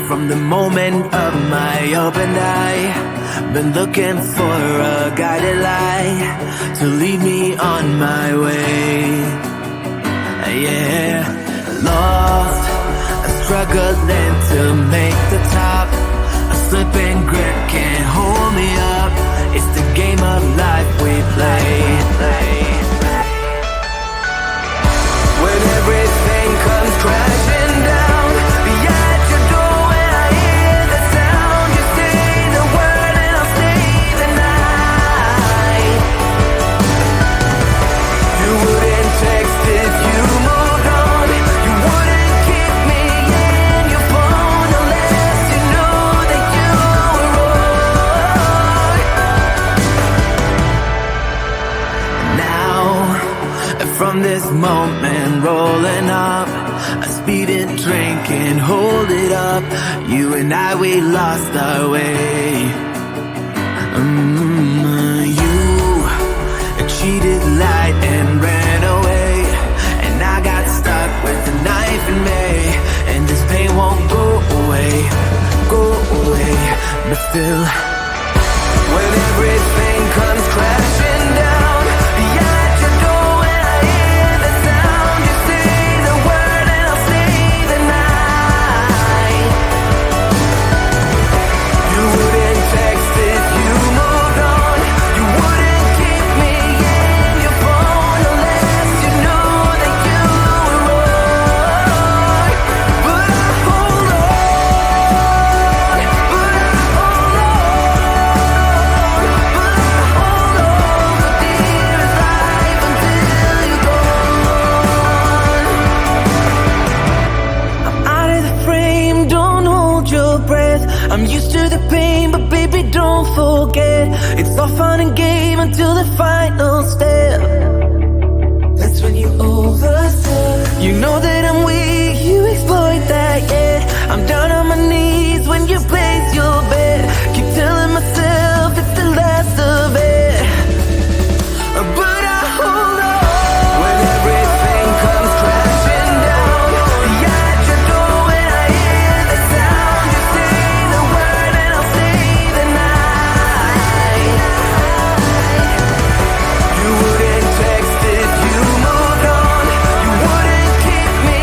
From the moment of my opened eye, been looking for a guided light to lead me on my way. Yeah, lost, struggling to make the top. A slipping grip can't hold me up. It's the game of life we play. When everything comes crashing down, be at your door when I hear the sound. You say the word and I'll stay the night. You wouldn't text if you moved on. You wouldn't keep me in your phone unless you knew that you were wrong. Now, from this moment rolling up, a speeding drink and hold it up. You and I, we lost our way. You cheated, lied, and ran away, and I got stuck with a knife in me. And this pain won't go away, but still, when everything comes crashing down, be at your door when I hear the sound. You say the word and I'll stay the night. You wouldn't text if you moved on. You wouldn't keep me in your phone unless you knew that you were wrong. But I hold on, but I hold on, but I hold on for dearest life until you're gone. I'm out of the frame, don't hold your breath. I'm used to the pain, but baby, don't forget, it's all fun and game until the final step. That's when you overstep. You know that I'm weak, you exploit that, yeah. I'm down on my knees when you place your bet. Keep telling myself it's the last of it, but I hold on. When everything comes crashing down, be at your door when I hear the sound. You say the word and I'll stay the night. You wouldn't text if you moved on. You wouldn't keep me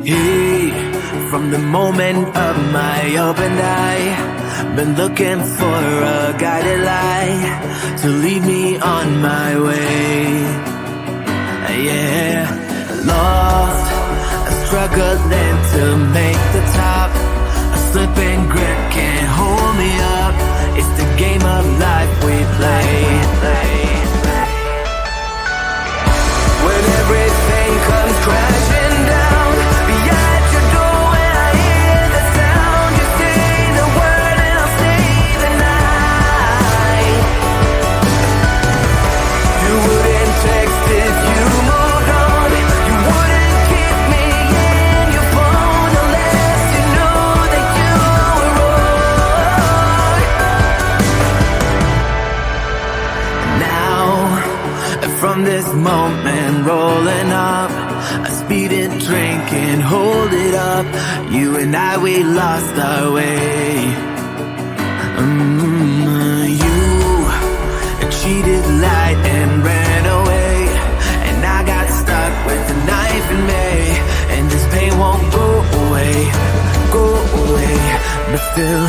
Hey, from the moment of my open eye, been looking for a guided light to lead me on my way. Yeah, lost, struggling to make the top. A slipping grip can't hold me up. It's the game of life we play. When everything comes crashing down, be at your door when I hear the sound. You say the word and I'll stay the night. You wouldn't text if you moved on. You wouldn't keep me in your phone unless you know that you were wrong. Now, from this moment rolling up, a speeding train can't hold it up. You and I, we lost our way. You cheated, lied, and ran away, and I got stuck with a knife in me. And this pain won't go away, but still,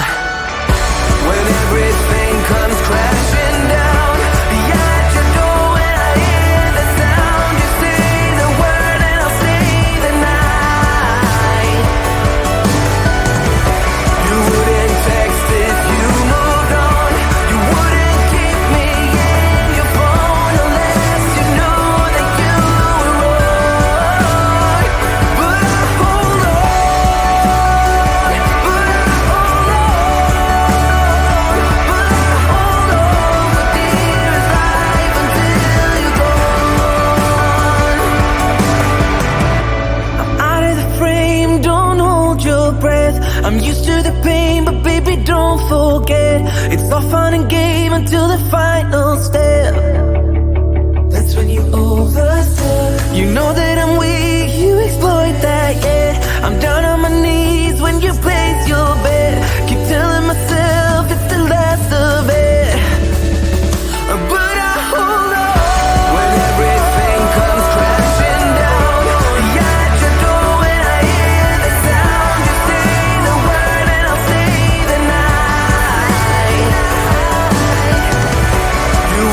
when everything comes crashing down, be at your door when I hear the sound. You say the word and I'll stay the night. You wouldn't text if you moved on. You wouldn't keep me in your phone unless you know that you were wrong. But I hold on, but I hold on, but I hold on for dearest life until you're gone. I'm out of the frame, don't hold your breath. I'm used to the pain, but baby, don't forget. It's all fun and game until the final step. That's when you overstep. You know that I'm weak, you exploit that, yeah. I'm down on my knees when you place your bet. Keep telling myself it's the last of it, but I hold on. When everything comes crashing down, be at your door when I hear the sound. You say the word and I'll stay the night. You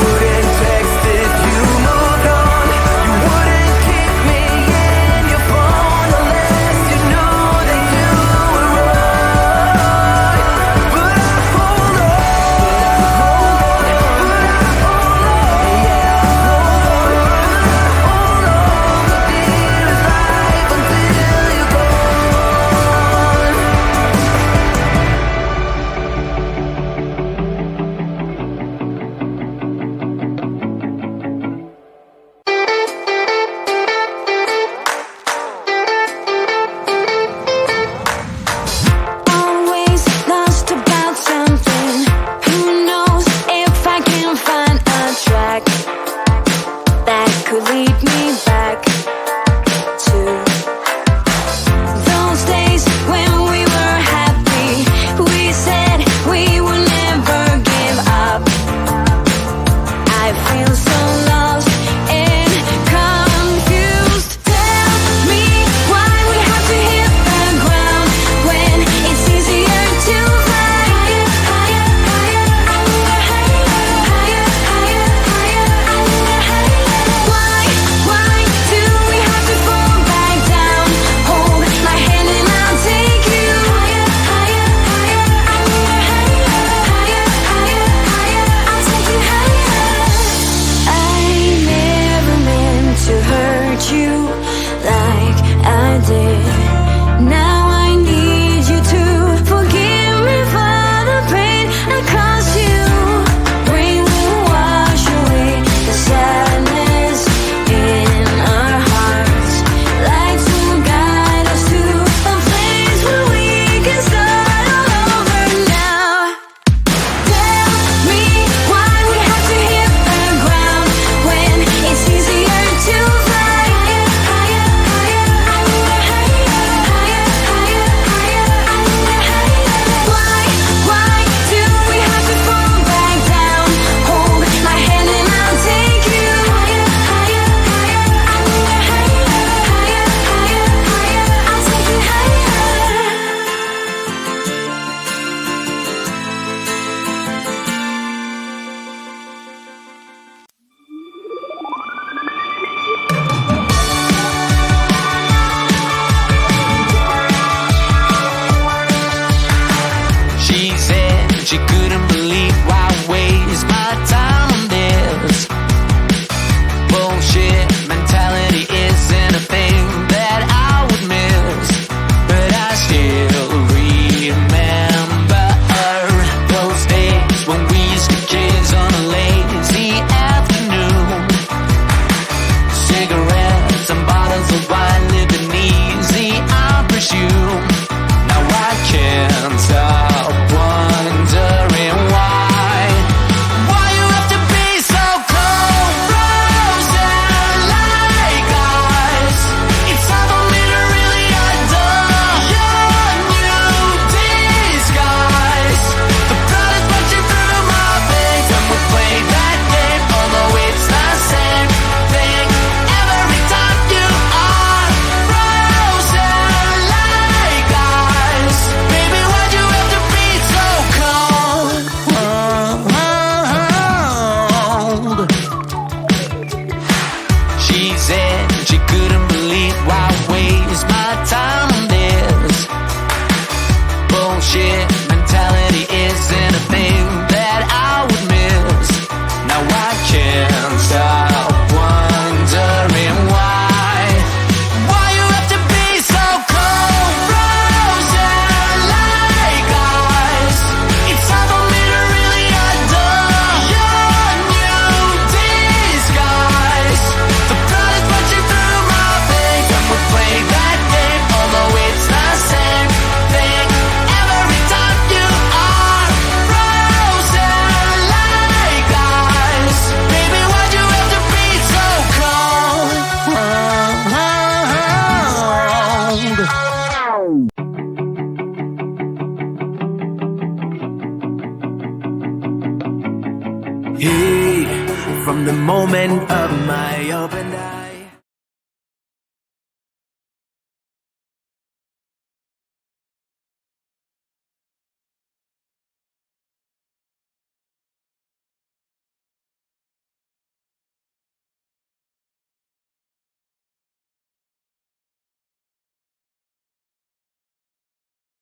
from the moment of my open eyes.